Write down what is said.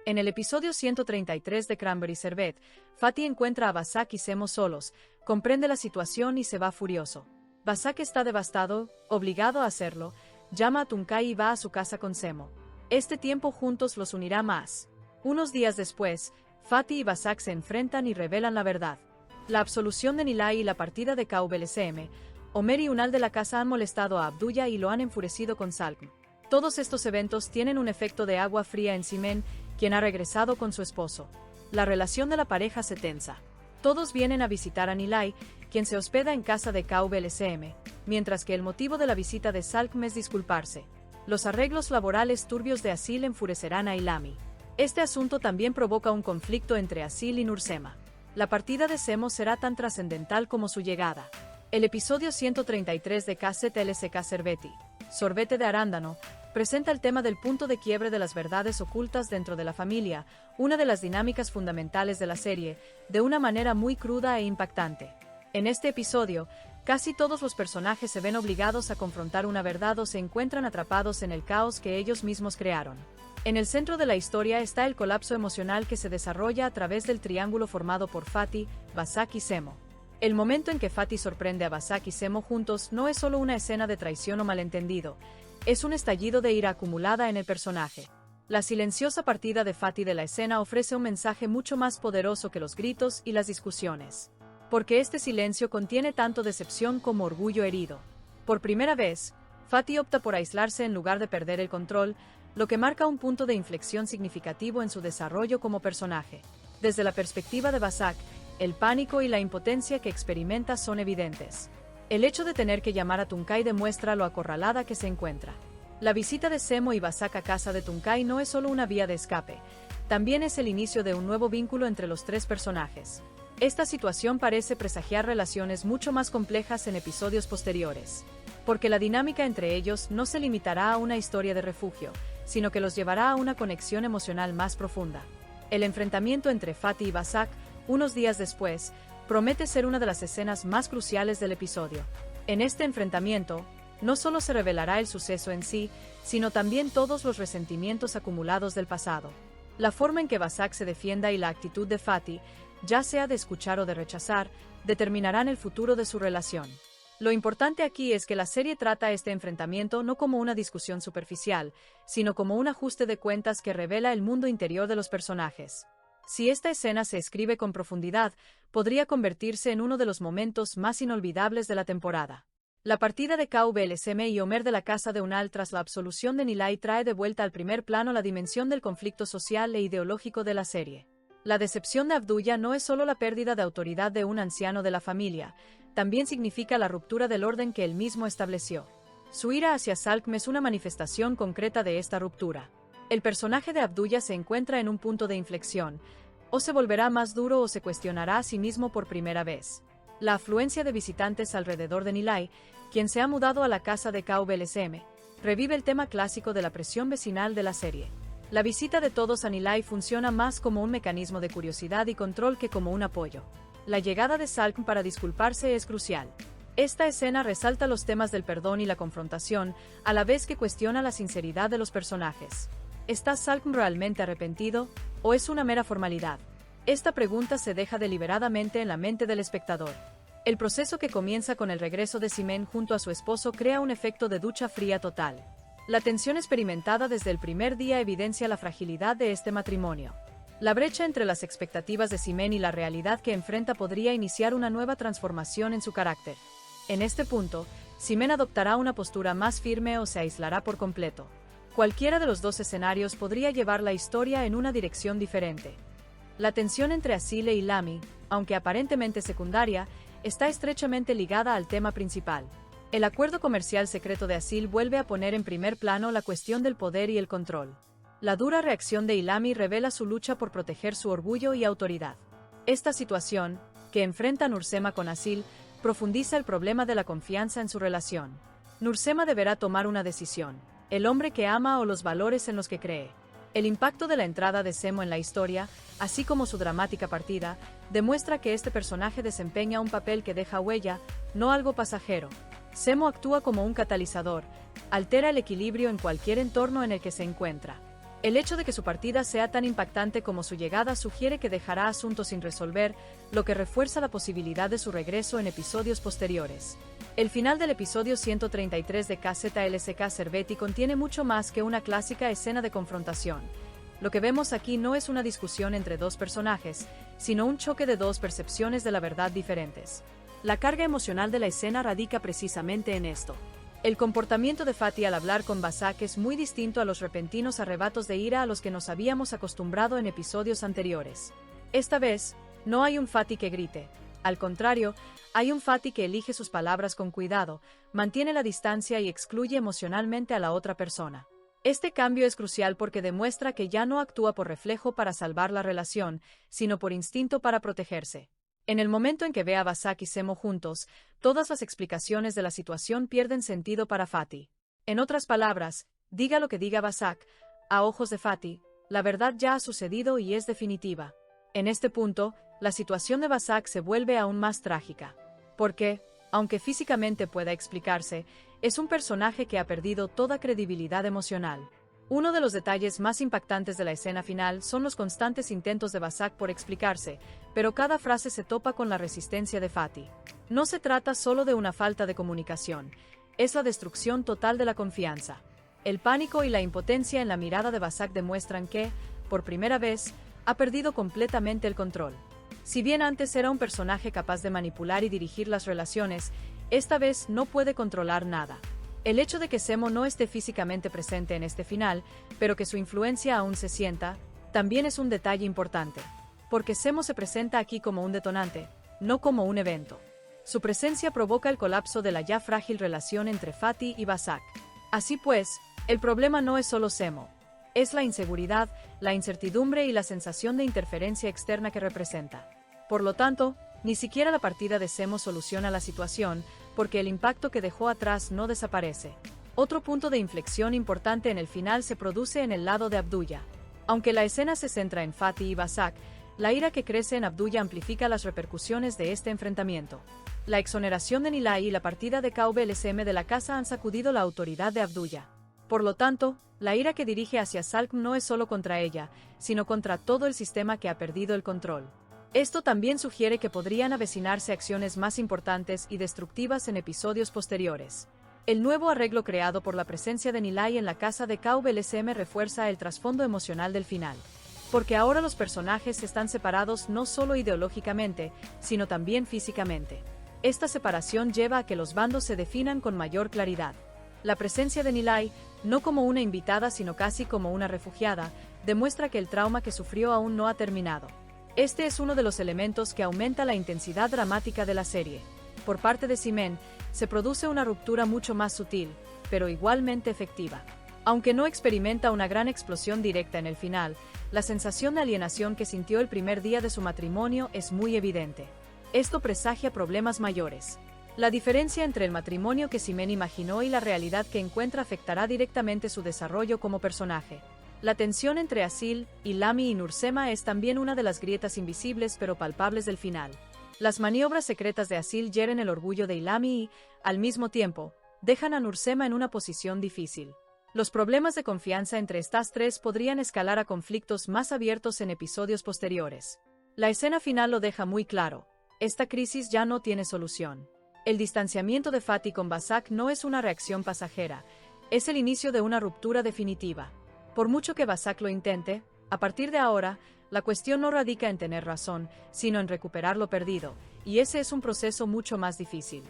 En el episodio 133 de Cranberry Sherbet, Fatih encuentra a Basak y Semo solos, comprende la situación y se va furioso. Basak está devastado, obligado a hacerlo, llama a Tuncay y va a su casa con Semo. Este tiempo juntos los unirá más. Unos días después, Fatih y Basak se enfrentan y revelan la verdad. La absolución de Nilay y la partida de KBLSM, Omer y Unal de la casa han molestado a Abdullah y lo han enfurecido con Salkm. Todos estos eventos tienen un efecto de agua fría en Simen, quien ha regresado con su esposo. La relación de la pareja se tensa. Todos vienen a visitar a Nilay, quien se hospeda en casa de KBLSM, mientras que el motivo de la visita de Salkm es disculparse. Los arreglos laborales turbios de Asil enfurecerán a Ilami. Este asunto también provoca un conflicto entre Asil y Nursema. La partida de Semo será tan trascendental como su llegada. El episodio 133 de KZLSK Sherbeti, Sorbete de Arándano, presenta el tema del punto de quiebre de las verdades ocultas dentro de la familia, una de las dinámicas fundamentales de la serie, de una manera muy cruda e impactante. En este episodio, casi todos los personajes se ven obligados a confrontar una verdad o se encuentran atrapados en el caos que ellos mismos crearon. En el centro de la historia está el colapso emocional que se desarrolla a través del triángulo formado por Fatih, Basak y Semo. El momento en que Fatih sorprende a Basak y Semo juntos no es solo una escena de traición o malentendido, es un estallido de ira acumulada en el personaje. La silenciosa partida de Fatih de la escena ofrece un mensaje mucho más poderoso que los gritos y las discusiones. Porque este silencio contiene tanto decepción como orgullo herido. Por primera vez, Fatih opta por aislarse en lugar de perder el control, lo que marca un punto de inflexión significativo en su desarrollo como personaje. Desde la perspectiva de Basak, el pánico y la impotencia que experimenta son evidentes. El hecho de tener que llamar a Tuncay demuestra lo acorralada que se encuentra. La visita de Semo y Basak a casa de Tuncay no es solo una vía de escape, también es el inicio de un nuevo vínculo entre los tres personajes. Esta situación parece presagiar relaciones mucho más complejas en episodios posteriores, porque la dinámica entre ellos no se limitará a una historia de refugio, sino que los llevará a una conexión emocional más profunda. El enfrentamiento entre Fatih y Basak, unos días después, promete ser una de las escenas más cruciales del episodio. En este enfrentamiento, no solo se revelará el suceso en sí, sino también todos los resentimientos acumulados del pasado. La forma en que Basak se defienda y la actitud de Fatih, ya sea de escuchar o de rechazar, determinarán el futuro de su relación. Lo importante aquí es que la serie trata este enfrentamiento no como una discusión superficial, sino como un ajuste de cuentas que revela el mundo interior de los personajes. Si esta escena se escribe con profundidad, podría convertirse en uno de los momentos más inolvidables de la temporada. La partida de KBLSM y Omer de la casa de Unal tras la absolución de Nilay trae de vuelta al primer plano la dimensión del conflicto social e ideológico de la serie. La decepción de Abdullah no es solo la pérdida de autoridad de un anciano de la familia, también significa la ruptura del orden que él mismo estableció. Su ira hacia Salkm es una manifestación concreta de esta ruptura. El personaje de Abdullah se encuentra en un punto de inflexión, o se volverá más duro o se cuestionará a sí mismo por primera vez. La afluencia de visitantes alrededor de Nilay, quien se ha mudado a la casa de KBLSM, revive el tema clásico de la presión vecinal de la serie. La visita de todos a Nilay funciona más como un mecanismo de curiosidad y control que como un apoyo. La llegada de Salkm para disculparse es crucial. Esta escena resalta los temas del perdón y la confrontación, a la vez que cuestiona la sinceridad de los personajes. ¿Está Salkm realmente arrepentido, o es una mera formalidad? Esta pregunta se deja deliberadamente en la mente del espectador. El proceso que comienza con el regreso de Simen junto a su esposo crea un efecto de ducha fría total. La tensión experimentada desde el primer día evidencia la fragilidad de este matrimonio. La brecha entre las expectativas de Simen y la realidad que enfrenta podría iniciar una nueva transformación en su carácter. En este punto, Simen adoptará una postura más firme o se aislará por completo. Cualquiera de los dos escenarios podría llevar la historia en una dirección diferente. La tensión entre Asil e Ilami, aunque aparentemente secundaria, está estrechamente ligada al tema principal. El acuerdo comercial secreto de Asil vuelve a poner en primer plano la cuestión del poder y el control. La dura reacción de Ilami revela su lucha por proteger su orgullo y autoridad. Esta situación, que enfrenta Nursema con Asil, profundiza el problema de la confianza en su relación. Nursema deberá tomar una decisión: el hombre que ama o los valores en los que cree. El impacto de la entrada de Semo en la historia, así como su dramática partida, demuestra que este personaje desempeña un papel que deja huella, no algo pasajero. Semo actúa como un catalizador, altera el equilibrio en cualquier entorno en el que se encuentra. El hecho de que su partida sea tan impactante como su llegada sugiere que dejará asuntos sin resolver, lo que refuerza la posibilidad de su regreso en episodios posteriores. El final del episodio 133 de KZLSK Cervetti contiene mucho más que una clásica escena de confrontación. Lo que vemos aquí no es una discusión entre dos personajes, sino un choque de dos percepciones de la verdad diferentes. La carga emocional de la escena radica precisamente en esto. El comportamiento de Fatih al hablar con Vasak es muy distinto a los repentinos arrebatos de ira a los que nos habíamos acostumbrado en episodios anteriores. Esta vez, no hay un Fatih que grite. Al contrario, hay un Fatih que elige sus palabras con cuidado, mantiene la distancia y excluye emocionalmente a la otra persona. Este cambio es crucial porque demuestra que ya no actúa por reflejo para salvar la relación, sino por instinto para protegerse. En el momento en que ve a Vasak y Semo juntos, todas las explicaciones de la situación pierden sentido para Fatih. En otras palabras, diga lo que diga Vasak, a ojos de Fatih, la verdad ya ha sucedido y es definitiva. En este punto, la situación de Vasak se vuelve aún más trágica. Porque, aunque físicamente pueda explicarse, es un personaje que ha perdido toda credibilidad emocional. Uno de los detalles más impactantes de la escena final son los constantes intentos de Vasak por explicarse, pero cada frase se topa con la resistencia de Fatih. No se trata solo de una falta de comunicación, es la destrucción total de la confianza. El pánico y la impotencia en la mirada de Vasak demuestran que, por primera vez, ha perdido completamente el control. Si bien antes era un personaje capaz de manipular y dirigir las relaciones, esta vez no puede controlar nada. El hecho de que Semo no esté físicamente presente en este final, pero que su influencia aún se sienta, también es un detalle importante. Porque Semo se presenta aquí como un detonante, no como un evento. Su presencia provoca el colapso de la ya frágil relación entre Fatih y Vasak. Así pues, el problema no es solo Semo. Es la inseguridad, la incertidumbre y la sensación de interferencia externa que representa. Por lo tanto, ni siquiera la partida de Semo soluciona la situación, porque el impacto que dejó atrás no desaparece. Otro punto de inflexión importante en el final se produce en el lado de Abdullah. Aunque la escena se centra en Fatih y Vasak, la ira que crece en Abdullah amplifica las repercusiones de este enfrentamiento. La exoneración de Nilay y la partida de KVLSM de la casa han sacudido la autoridad de Abdullah. Por lo tanto, la ira que dirige hacia Salk no es solo contra ella, sino contra todo el sistema que ha perdido el control. Esto también sugiere que podrían avecinarse acciones más importantes y destructivas en episodios posteriores. El nuevo arreglo creado por la presencia de Nilay en la casa de KVLSM refuerza el trasfondo emocional del final. Porque ahora los personajes están separados no solo ideológicamente, sino también físicamente. Esta separación lleva a que los bandos se definan con mayor claridad. La presencia de Nilay, no como una invitada sino casi como una refugiada, demuestra que el trauma que sufrió aún no ha terminado. Este es uno de los elementos que aumenta la intensidad dramática de la serie. Por parte de Simen, se produce una ruptura mucho más sutil, pero igualmente efectiva. Aunque no experimenta una gran explosión directa en el final, la sensación de alienación que sintió el primer día de su matrimonio es muy evidente. Esto presagia problemas mayores. La diferencia entre el matrimonio que Simen imaginó y la realidad que encuentra afectará directamente su desarrollo como personaje. La tensión entre Asil, Ilami y Nursema es también una de las grietas invisibles pero palpables del final. Las maniobras secretas de Asil hieren el orgullo de Ilami y, al mismo tiempo, dejan a Nursema en una posición difícil. Los problemas de confianza entre estas tres podrían escalar a conflictos más abiertos en episodios posteriores. La escena final lo deja muy claro. Esta crisis ya no tiene solución. El distanciamiento de Fatih con Vasak no es una reacción pasajera, es el inicio de una ruptura definitiva. Por mucho que Vasak lo intente, a partir de ahora, la cuestión no radica en tener razón, sino en recuperar lo perdido, y ese es un proceso mucho más difícil.